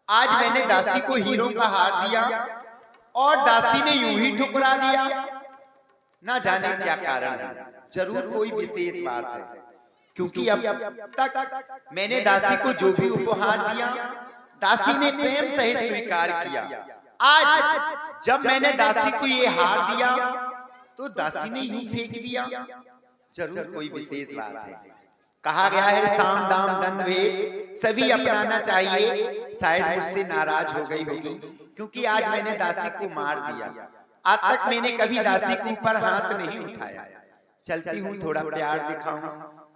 आज मैंने दासी को हीरों का हार दिया और दासी ने यूं ही ठुकरा दिया। ना जाने क्या कारण है, जरूर कोई विशेष बात है, क्योंकि अब तक मैंने दासी को जो भी उपहार दिया दासी ने प्रेम सहित स्वीकार किया। आज जब मैंने दासी को ये हार दिया तो दासी ने यूं फेंक दिया। जरूर कोई विशेष बात है। कहा गया है साम दाम दंड भेद सभी अपनाना चाहिए। शायद मुझसे नाराज हो गई होगी क्योंकि आज मैंने दासी को मार दिया। आज तक मैंने कभी दासी के ऊपर हाथ नहीं उठाया। चलती हूँ थोड़ा प्यार दिखाऊं,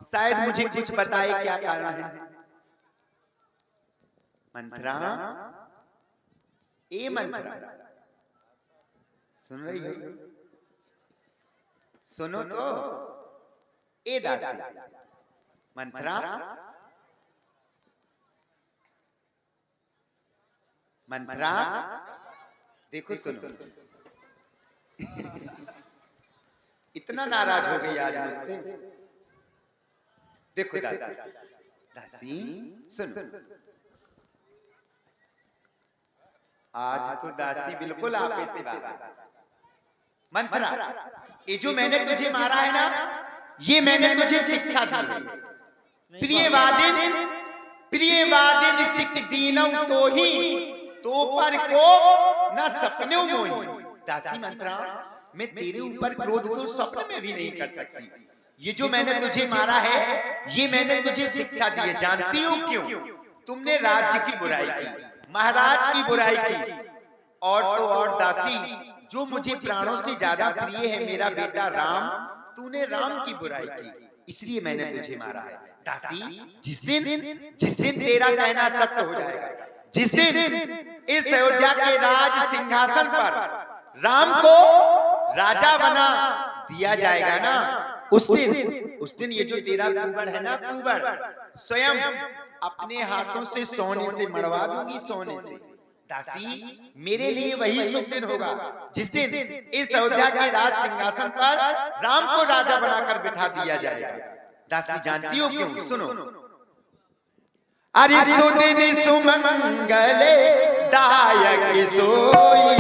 शायद मुझे कुछ बताए क्या कारण है। मंत्रा, ए मंत्रा, सुन रही हो? सुनो तो, ए दासी मंत्रा, मंत्रा, देखो सुनो। इतना नाराज हो गई आज मुझसे। देखो दासी, दासी सुन, आज तो दासी बिल्कुल आपे से बात। मंत्रा, ये जो मैंने तुझे मारा है ना, ये मैंने तुझे शिक्षा दी है। प्रियवादिन सिख दीनौ तो ही तो पर को न सपने मोही। दासी मंत्रा, मैं तेरे ऊपर क्रोध तो स्वप्न में भी नहीं कर सकती। ये जो मैंने तुझे मारा है ये मैंने तुझे शिक्षा दी है। जानती हो क्यों? तुमने राज्य की बुराई की, महाराज की बुराई की, और तो और दासी जो मुझे प्राणों से ज्यादा प्रिय है मेरा बेटा राम, तूने राम की बुराई की, इसलिए मैंने तुझे मारा है। दासी, जिस दिन तेरा कहना सत्य हो जाएगा, जिस दिन इस अयोध्या के राज सिंहासन पर राम को राजा बना दिया जाएगा ना, उस दिन ये जो तेरा कुबड़ है ना, कुबड़ स्वयं अपने हाथों से सोने से मड़वा दूंगी, सोने से। दासी, मेरे लिए वही शुभ दिन होगा जिस दिन इस अयोध्या के राज सिंहासन पर राम को राजा बनाकर बिठा दिया जाएगा। दासी, जानती हो क्यों? सुनो। अरे सुदिन सुमंगले दायक सोई,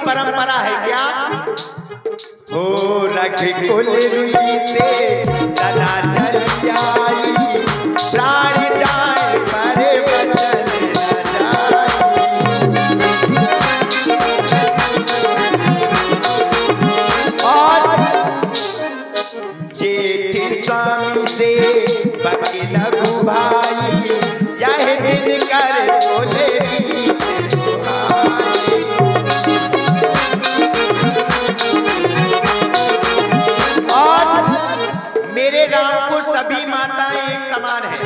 परंपरा है क्या? हो रघुकुल रीते सदा चली आई, प्राण जाए पर वचन न जाई। और जेठ स्वामी से बके लघु भाई, यह दिन कर बोले राम को सभी माताएं एक समान है।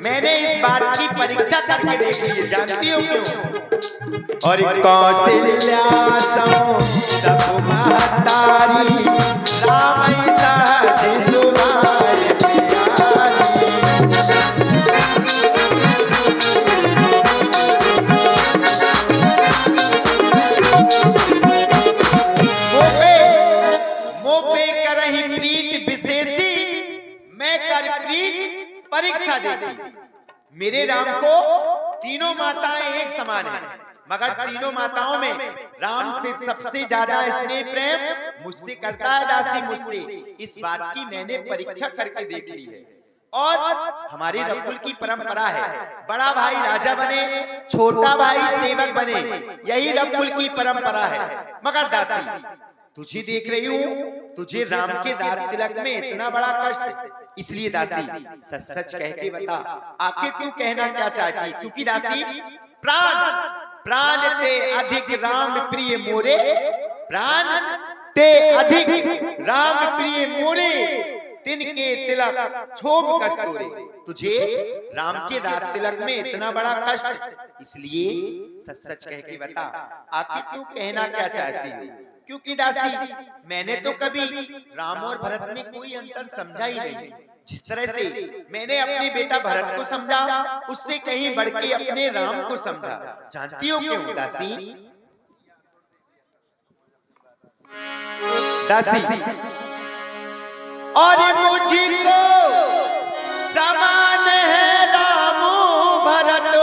मैंने इस बात की परीक्षा करके देख ली है। जानती हो क्यों? और कौशल्या सो सब महतारी, राम सहज सुभाय प्यारी। मोपे करहि प्रीत विशेषी, मैं कर प्रीत परीक्षा देती। मेरे राम को तीनों माताएं एक समान है, मगर तीनों माताओं में राम से सबसे ज्यादा स्नेह प्रेम मुझसे करता है दासी, मुझसे। इस बात की मैंने परीक्षा करके देख ली है। और हमारे रघुकुल की परंपरा है, बड़ा भाई राजा बने, छोटा भाई सेवक बने, यही रघुकुल की परंपरा है। मगर दासी, तुझे देख रही हूँ, तुझे राम के राज तिलक में इतना बड़ा कष्ट, इसलिए दासी सच सच कह के बता, आखिर तू कहना क्या चाहती? क्योंकि दासी, प्राण ते अधिक राम प्रिय मोरे, प्राण ते अधिक राम प्रिय मोरे, तिनके तिलक क्षोभ कस्तूरी। तुझे राम के रात तिलक में इतना बड़ा कष्ट, इसलिए सच सच कह के बता, आखिर तू कहना क्या चाहती हो? क्योंकि दासी, मैंने तो कभी राम और भरत में कोई अंतर समझा ही नहीं। जिस तरह से मैंने अपने बेटा भरत को समझा, उससे कहीं बढ़ के अपने राम को समझा। जानती हो क्यों दासी? दासी, और मुझको समान है राम भरत,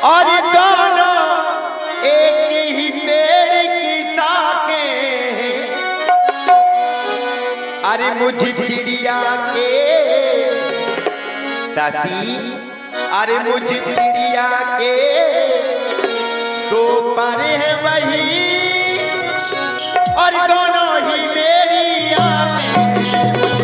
और दोनों एक ही पेड़ की शाखें। अरे मुझे चिड़िया के दासी, अरे मुझे चिड़िया के दो पर है वही, और दोनों ही मेरी आंखें।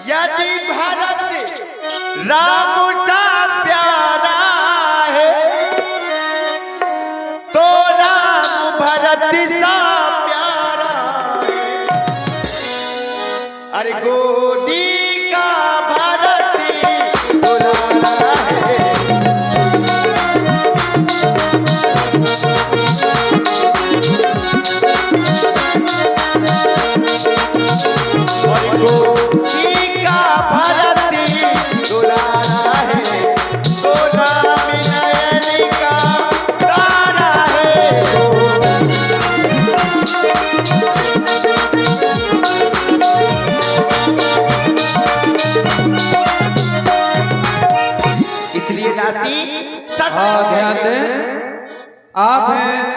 यदि भरत राम सा प्यारा है, तो राम भरत सा प्यारा है। अरे गोदी का भरत दुलारा है। और गोदी का भरत दुलारा है, तो राम नयन का तारा है। इसलिए दासी, ध्यान दें, आप हैं।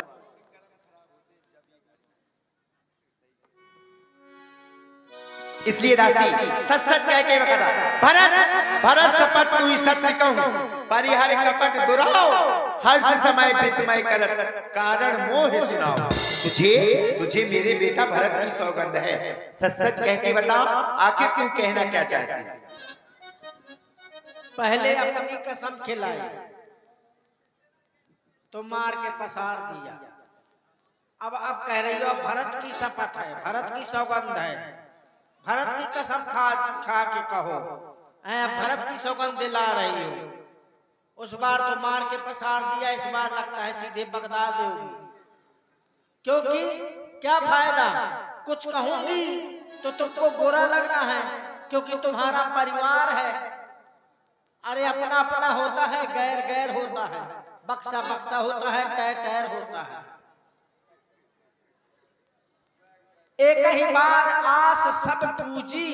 इसलिए दासी सच सच कह के बता, भरत भरत सपट तू ही सत्य कहूं, परिहर कपट दुराओ, हर्ष समय विस्मय करत, कारण मोह सुनाओ। तुझे तुझे मेरे बेटा भरत की सौगंध है। सच सच कह के बता, आखिर तू कहना क्या चाहती है? पहले अपनी कसम खिलाई तो मार के पसार दिया। अब कह रही हो भरत की शपथ है, भरत की सौगंध है, भरत की कसम खा के कहो। भरत की सौगंध दिला रही हो। उस बार तो मार के पसार दिया, इस बार लगता है सीधे बगदाद दोगी। क्योंकि क्या फायदा, कुछ कहूंगी तो तुमको बुरा लगना है, क्योंकि तुम्हारा परिवार है। अरे अपना अपना होता है, गैर गैर होता है, बक्सा बक्सा होता है, टैर टैर होता है। एक ही बार आस सब पूजी,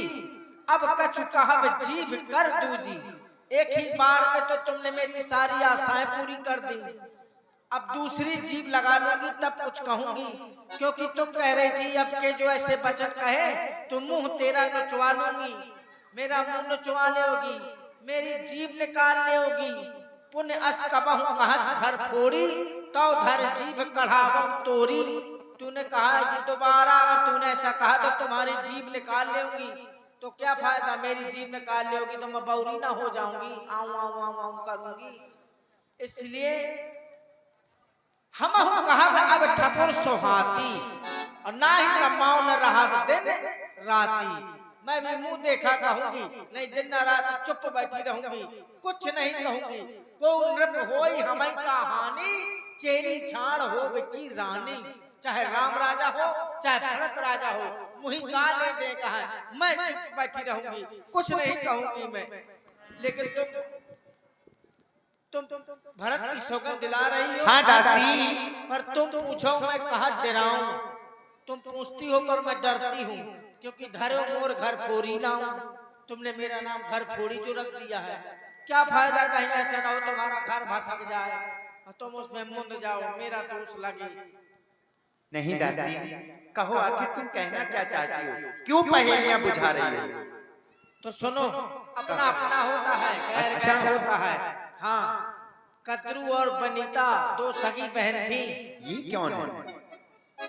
अब कछु कहब जीभ कर दूजी। एक ही बार में तो तुमने मेरी सारी आशाएं पूरी कर दी, अब दूसरी जीभ लगा लूंगी तब कुछ कहूंगी। क्योंकि तुम कह रही थी अब के जो ऐसे वचन कहे तो मुंह तेरा नचवा लूंगी, मेरा मुंह नचवा लेगी, मेरी जीभ निकाल लेगी। पुण्य अस कबहू कहस घर फोड़ी, तो धर जीभ कढ़ावम तोरी। तूने कहा कि दोबारा अगर तूने ऐसा कहा तो तुम्हारी जीभ निकाल लेंगी, तो क्या फायदा, मेरी जीभ निकाल लेगी तो मैं बौरी ना हो जाऊंगी, आऊं आऊं आऊं आऊं करूंगी। इसलिए हम कहा अब ठकुर सोहाती, और ना ही कमाओ न रहा दिन राती। मैं भी मुंह देखा कहूंगी, नहीं दिन न रात चुप बैठी रहूंगी, कुछ नहीं कहूंगी। को नृप होई हमें कहानी, चेरी छाड़ हो की रानी। चाहे राम राजा हो चाहे भरत राजा हो, मुही का ले दे कहा, मैं चुप बैठी रहूंगी, कुछ नहीं कहूंगी मैं। लेकिन तुम भरत की सौगंध दिला रही हो। हाँ दासी, पर तुम पूछो मैं कहा डराऊं, तुम पूछती हो पर मैं डरती हूँ, क्योंकि धरो मोर घर फोड़ी ना हूं। तुमने मेरा नाम घर फोड़ी जो रख दिया है, क्या फायदा, कहीं ऐसा ना हो तुम्हारा घर भसक जाए और तुम उसमें मुंद जाओ, मेरा दोष लगे। नहीं दासी, कहो आखिर तुम कहना क्या चाहती हो, क्यों पहेलियां बुझा रही हो? तो सुनो, अपना अपना होता है, गैर गैर होता है। हाँ, कद्रू और बनीता दो सगी बहन थी। ये क्यों नहीं?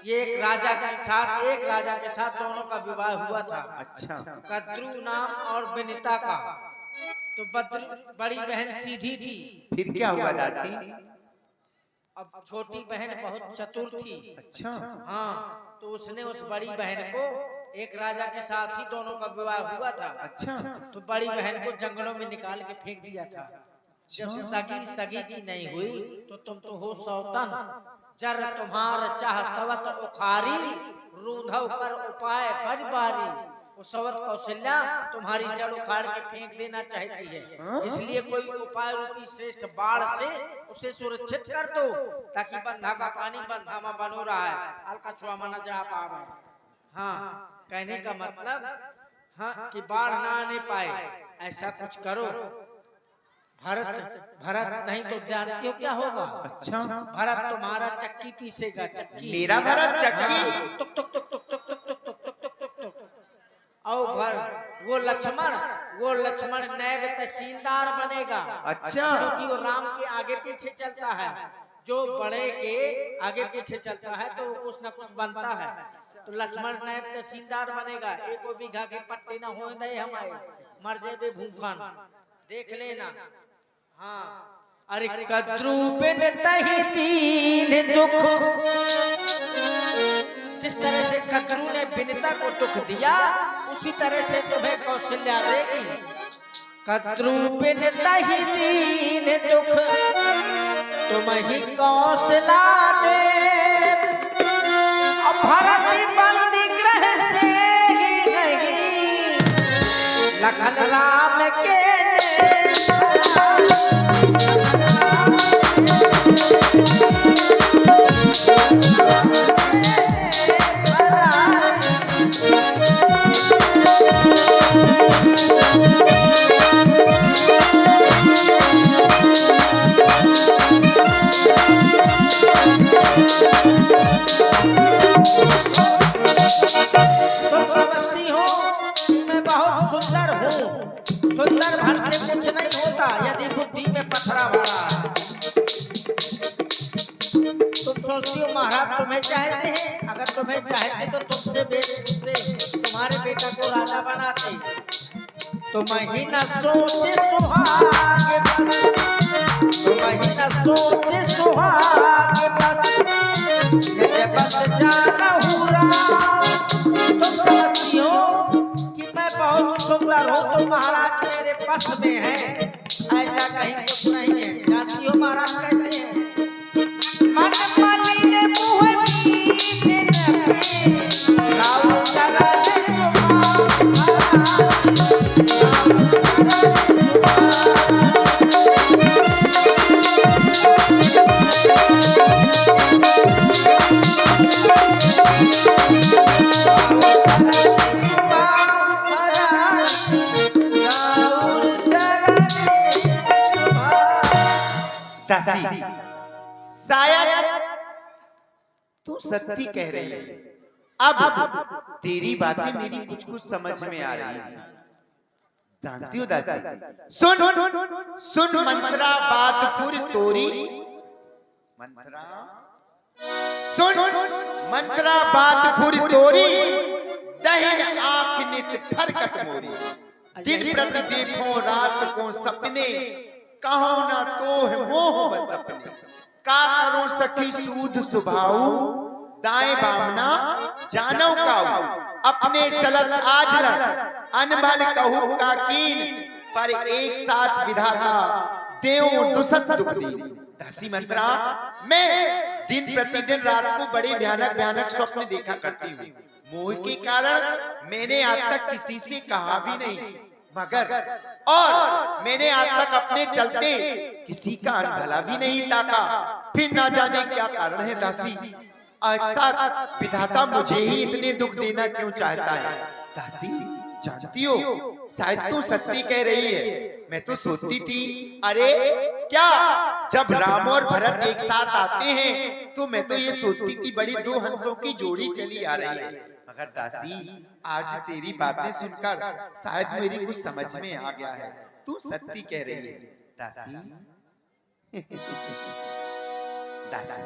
ये एक राजा के साथ दोनों का विवाह हुआ था। अच्छा। कद्रू नाम और विनीता का। तो बड़ी बहन सीधी थी। फिर क्या हुआ दासी? अब छोटी बहन बहुत चतुर थी। अच्छा। हाँ, तो उसने उस बड़ी बहन को एक राजा के साथ ही दोनों का विवाह हुआ था। अच्छा। तो बड़ी बहन को जंगलों में निकाल के फेंक दिया था। जब सगी की नहीं हुई तो तुम तो हो सौतन, जर तुम्हार चाह सवत उखारी, रूंधव कर उपाय बरबारी। वो सवत कौशल्या तुम्हारी जड़ उखाड़ के फेंक देना चाहती है, इसलिए कोई उपाय रूपी श्रेष्ठ बाढ़ से उसे सुरक्षित कर दो, ताकि बंधा का पानी बंधा में बनो रहा है, हल्का छुआ मना जा पावे। हाँ, कहने का मतलब हाँ कि बाढ़ ना आने पाए, ऐसा कुछ करो। भरत नहीं तो जानती हो क्या होगा? अच्छा। भरत तुम्हारा चक्की पीसेगा। चक्की मेरा भरत चक्की? टुक टुक टुक टुक टुक टुक टुक टुक टुक टुक टुक टुक। और वो लक्ष्मण नैब तहसीलदार बनेगा। अच्छा। क्योंकि वो राम के आगे पीछे चलता है। जो बड़े के आगे पीछे चलता है तो कुछ न कुछ बनता है। तो लक्ष्मण नायब तहसीलदार बनेगा। एको बीघा के पट्टे न होए दे हमारे, मर जेबे भूखन, देख लेना। हाँ, अरे कद्रू बिन तही दीन दुख, जिस तरह से कद्रू ने बिनता को दुख दिया, उसी तरह से तुम्हें कौशल्या देगी। कद्रू बिन तही दीन दुख, तुम ही कौशला दे। भरत बंदी ग्रह से ही गई, लखन राम के सुंदर भर से कुछ नहीं होता यदि बुद्धि में पत्थरा भरा है। तुम सोचती हो महाराज तुम्हें चाहते हैं, अगर तुम्हें चाहते तो तुमसे पूछते, तुम्हारे बेटा को राजा बनाते। तुम ही न सोचे सुहाग बस, तुम ही न सोचे सुहाग बस, ये बस जाना हुरा। तुम समझती हो कि मैं बहुत सुंदर हूँ तो महाराज मेरे बस में है, ऐसा कहीं कुछ नहीं है। जानती हो महाराज कैसे है? मन मलिन मुँह मीठे नखरे, राव सरल सुभाव दासी, शायद तू सत्य कह रही है। अब तेरी बातें मेरी कुछ कुछ समझ में आ रही है। जानती हो दासी, सुन सुन मंत्रा बात फुर तोरी, मंत्रा सुन मंत्रा बात फुर तोरी, दहिन आंख नित फरकत मोरी। दिन प्रति देखो रात को सपने, कहो ना तो मोह बस अपने। का करो सखी सूद सुभाऊ, दाएं बामना जानव काऊ। अपने चलत आजलन, अनबल कहू काकीन, पर एक साथ विधाता देव दुसत दुख दी। दासी मंत्रा, मैं दिन प्रतिदिन रात को बड़े भयानक भयानक स्वप्न देखा करती हूँ। मोह के कारण मैंने आज तक किसी से कहा भी नहीं, मगर और मैंने आज तक अपने चलते किसी का अनभला भी नहीं ताका। फिर ना जाने क्या कारण है दासी, अक्सर विधाता मुझे ही इतने दुख देना क्यों चाहता है। दासी जानती हो, शायद तू सत्य कह रही है। मैं तो सोचती थी, अरे क्या जब राम और भरत एक साथ आते हैं तो मैं तो ये सोचती थी बड़ी दो हंसों की जोड़ी चली आ रही है। मगर दासी, आज तेरी बातें सुनकर शायद मेरी कुछ समझ में आ गया है। तू सत्य कह रही है दासी। दासी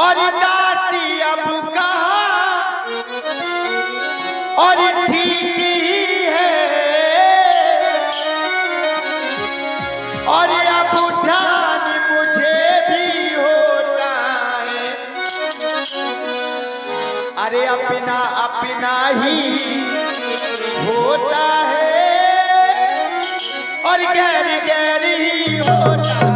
और दासी अब कहा और ठीक ही है, और अब ध्यान मुझे भी होता है, अरे अपना अपना ही होता है और गैर गैर ही होता है।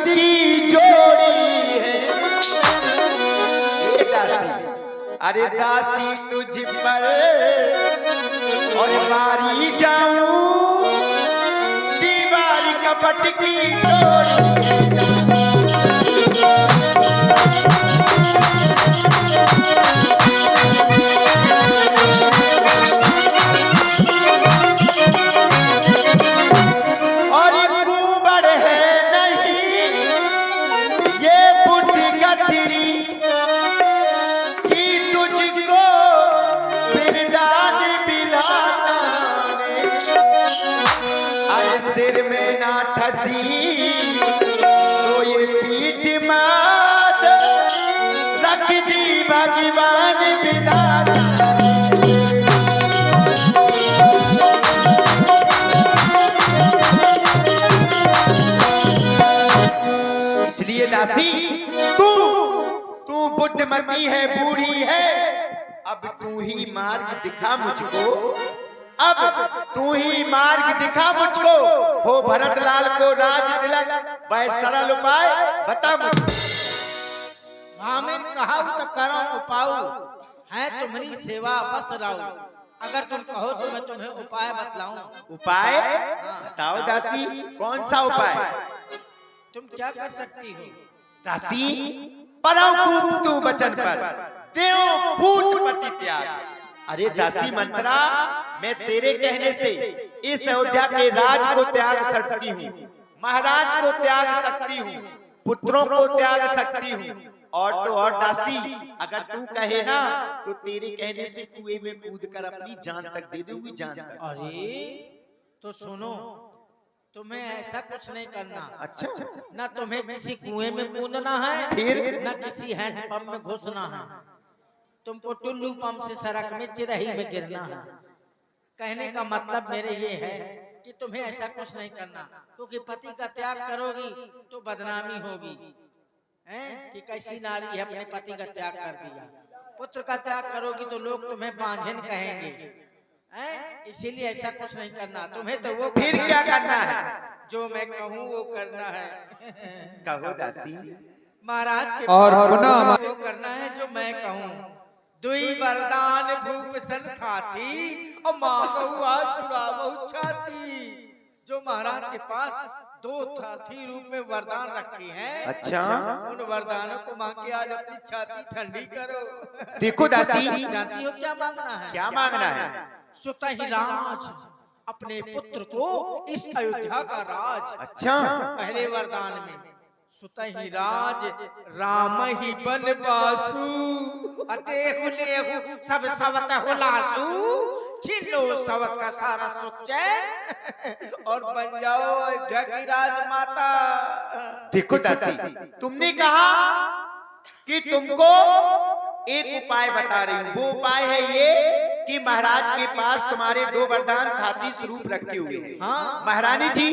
की जोड़ी है अरे दासी तुझ पर और मारी जाऊं दीवार कपट की जोड़ी सिर में ना ठसी तो ये पीठ मात रख दी भगवान विधाता। इसलिए दासी तू बुद्धिमती है, बूढ़ी है, अब तू ही मार्ग दिखा मुझको, अब तू ही मार्ग दिखा मुझको, हो भरतलाल को राज तिलक वह सरल उपाय बता मुझको। भामिन कहा तो करो उपाऊ, है तुम्हारी सेवा बस राऊ, अगर तुम कहो तो मैं तुम्हें उपाय बतलाऊं। उपाय बताओ दासी, कौन सा उपाय? तुम क्या कर सकती हो दासी? परम तू वचन पर देव पूत पति त्याग। अरे दासी मंत्रा, मैं तेरे कहने से इस अयोध्या के राज को त्याग सकती हूँ, महाराज को त्याग सकती हूँ, पुत्रों को त्याग सकती हूँ, और तो और दासी अगर तू कहे ना तो तेरे कहने से कुएं में कूद कर अपनी जान तक दे दूंगी, जान तक। अरे तो सुनो, तुम्हें ऐसा कुछ नहीं करना। अच्छा, ना तुम्हें किसी कुएं में कूदना है, फिर ना किसी हैंडपंप में घुसना है, तुमको टुल्लू पंप से सड़क में चिरही में गिरना है। कहने का मतलब मेरे ये है कि तुम्हें ऐसा कुछ नहीं करना, क्योंकि पति का त्याग करोगी तो बदनामी होगी, हैं कि कैसी नारी है अपने पति का त्याग कर दिया। पुत्र का त्याग करोगी तो लोग तुम्हें बांझन कहेंगे, हैं, इसीलिए ऐसा कुछ नहीं करना। तुम्हें तो वो फिर क्या करना है? जो मैं कहूँ वो करना है। कहो दासी। महाराज के और पास वो करना है जो मैं कहूँ। दुई वरदान भूप सन खाती और मांगू आज चुरावहु छाती। जो महाराज के पास दो साथी रूप में वरदान रखे हैं, अच्छा, उन वरदानों को मांग के आज अपनी छाती ठंडी करो। देखो दासी, जानती हो क्या मांगना है? क्या मांगना है? सुतहि राज, अपने पुत्र को इस अयोध्या का राज। अच्छा, पहले वरदान में सुतहि राज राम ही बन बासु, अतेहु लेहु सब सवत हुलासु, छीन लो सवत का सारा सुख चैन और बन जाओ अयोध्या की राजमाता। देखो दासी, तुमने कहा कि तुमको एक उपाय बता रही हूँ। वो उपाय है ये कि महाराज के पास तुम्हारे दो वरदान हाथी स्वरूप रखे हुए हैं। हाँ। महारानी जी,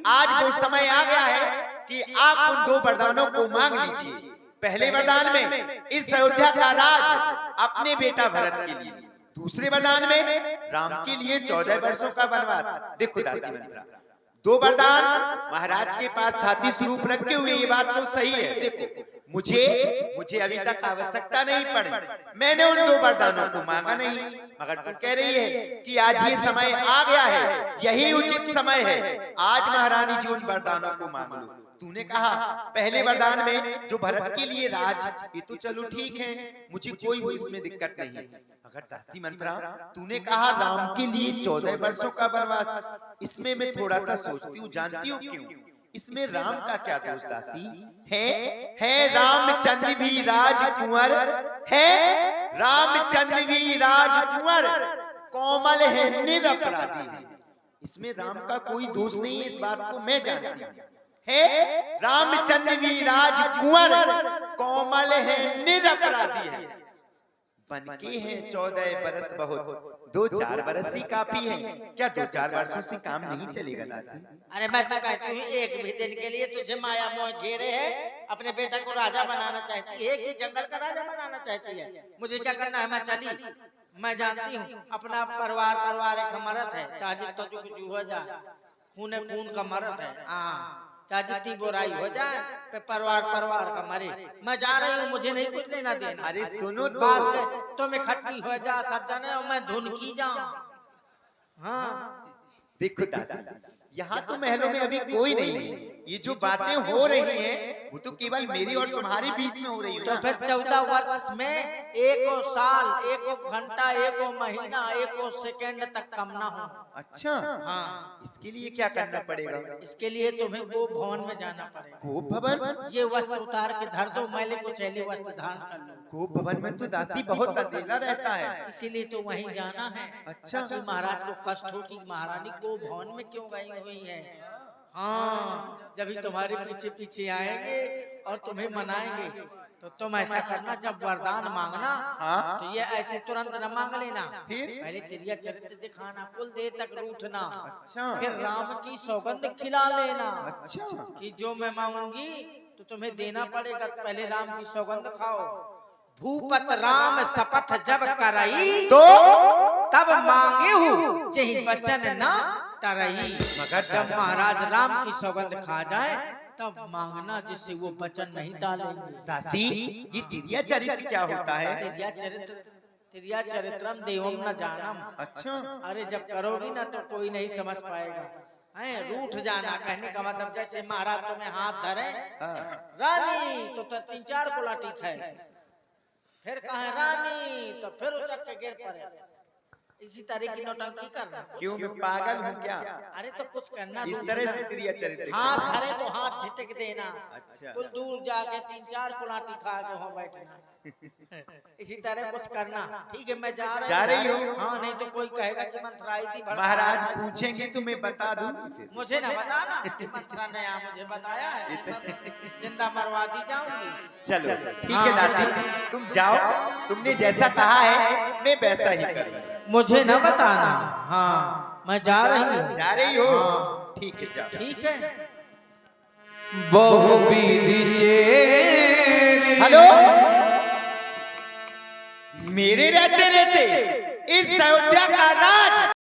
आज वो समय आ गया है कि आप उन दो वरदानों को मांग लीजिए। पहले वरदान में इस अयोध्या का राज अपने बेटा भरत के लिए, दूसरे वरदान में राम के लिए 14 वर्षों का वनवास। देखो दासी मंत्रा, दो वरदान महाराज के पास हाथी स्वरूप रखे हुए, ये बात तो सही है। देखो मुझे अभी तक आवश्यकता नहीं पड़ी, मैंने उन दो वरदानों को मांगा नहीं, मगर तू कह रही है कि आज ये समय आ गया है, यही उचित समय है, आज महारानी जी उन वरदानों को मांग लो। तूने कहा पहले वरदान में जो भरत के लिए राज, ये तो चलो ठीक है, मुझे कोई इसमें दिक्कत नहीं। मगर दासी मंत्रा, तूने कहा राम के लिए 14 वर्षों का वनवास, इसमें मैं थोड़ा सा सोचती हूँ, जानती हूँ क्यों? इसमें राम का क्या दोष दासी? है रामचंद्र भी राजकुंवर, है रामचंद्र भी राजकुंवर, कोमल है निरपराधी है। इसमें राम का कोई दोष नहीं है, इस बात को मैं जानती हूँ। है रामचंद्र भी राजकुंवर, कोमल है निरपराधी है। बनके हैं 14 बरस बहुत, 2-4 बरस ही काफी है। क्या 2-4 वर्षों से काम नहीं चलेगा दासी? अरे मैं तो कहती हूँ एक भी दिन के लिए तुझे माया मोह घेरे है, अपने बेटा को राजा बनाना चाहती है कि जंगल का राजा बनाना चाहती है? मुझे क्या करना है, मैं चली। मैं जानती हूँ अपना परिवार एक मरद है, चाहे जितना जो कुछ हो जाए, खून का मरद है। हाँ, चाहे जितनी बुराई हो जाए, परिवार का मरे। मैं जा रही हूँ, मुझे नहीं कुछ लेना देना। अरे सुनो तो मैं खट्टी हो जा सब जाने और मैं धुन की जाऊं। हाँ देखो दासी, यहाँ तो महलों में अभी कोई नहीं है, ये जो बातें हो रही हैं वो तो केवल मेरी और तुम्हारे बीच में हो रही है। तो फिर 14 वर्ष में एको साल, एको घंटा, एको महीना, एको सेकंड तक कम ना हो। अच्छा हाँ, इसके लिए क्या करना पड़ेगा? इसके लिए तुम्हें गोप भवन में जाना पड़ेगा। गोप भवन? ये वस्त्र उतार के धर दो, मैले कुचैले वस्त्र धारण कर लो। गोप भवन में तो दासी बहुत अंधेरा रहता है, इसीलिए तो वहीं जाना है। अच्छा, कि महाराज को कष्ट हो कि महारानी गोप भवन में क्यों गई हुई है। हाँ, जब ही तुम्हारे पीछे आएंगे और तुम्हें मनाएंगे, तो तुम ऐसा करना, जब वरदान मांगना हाँ? तो ये ऐसे तुरंत न मांग लेना, फिर पहले तेरिया चरित्र दिखाना, कुल देर तक रूठना, अच्छा, फिर राम की सौगंध खिला लेना। अच्छा, कि जो मैं मांगूंगी तो तुम्हें देना पड़ेगा, पहले राम की सौगंध खाओ। भूपत राम शपथ जब करई, तो तब मांगे हूँ जही बचन ना टरई। मगर जब महाराज राम की सौगंध खा जाए तब मांगना, जिससे वो वचन नहीं डालेंगे। दासी ये तिरिया चरित्र क्या होता है? तिरिया चरित्रम देवम न जानम। अच्छा, अरे जब करोगी ना तो कोई नहीं समझ पाएगा। रूठ जाना कहने का मतलब, जैसे महाराज तुम्हें हाथ धरे, रानी तो 3-4 कुलाटी खाए, फिर कहे रानी तो फिर उचक के गिर पड़े। इसी तरह की नौटंकी करना। क्यों मैं पागल हूँ क्या? अरे तो कुछ करना, इस तरह से तिरिया चरित्र हाथ धरे तो हाथ झिटक देना। अच्छा, कुल दूर जाके 3-4 कुलाटी खा के हो बैठना। इसी तरह कुछ करना। ठीक है, मैं जा रही हूँ। हाँ, नहीं तो कोई कहेगा कि मंथराई थी। महाराज पूछेंगे तो मैं बता दूं। मुझे ना बताना कि मंथरा ने मुझे बताया है, जिंदा मरवा दी जाऊंगी। चलो ठीक है दादी, तुम जाओ, तुमने जैसा कहा है मैं वैसा ही करूँगा। मुझे न बताना। हाँ, मैं जा रही हूँ। जा रही हो? हाँ। ठीक है, जाओ। ठीक है। बहुविधि चेरी। हेलो, मेरे रहते रहते इस अयोध्या का राज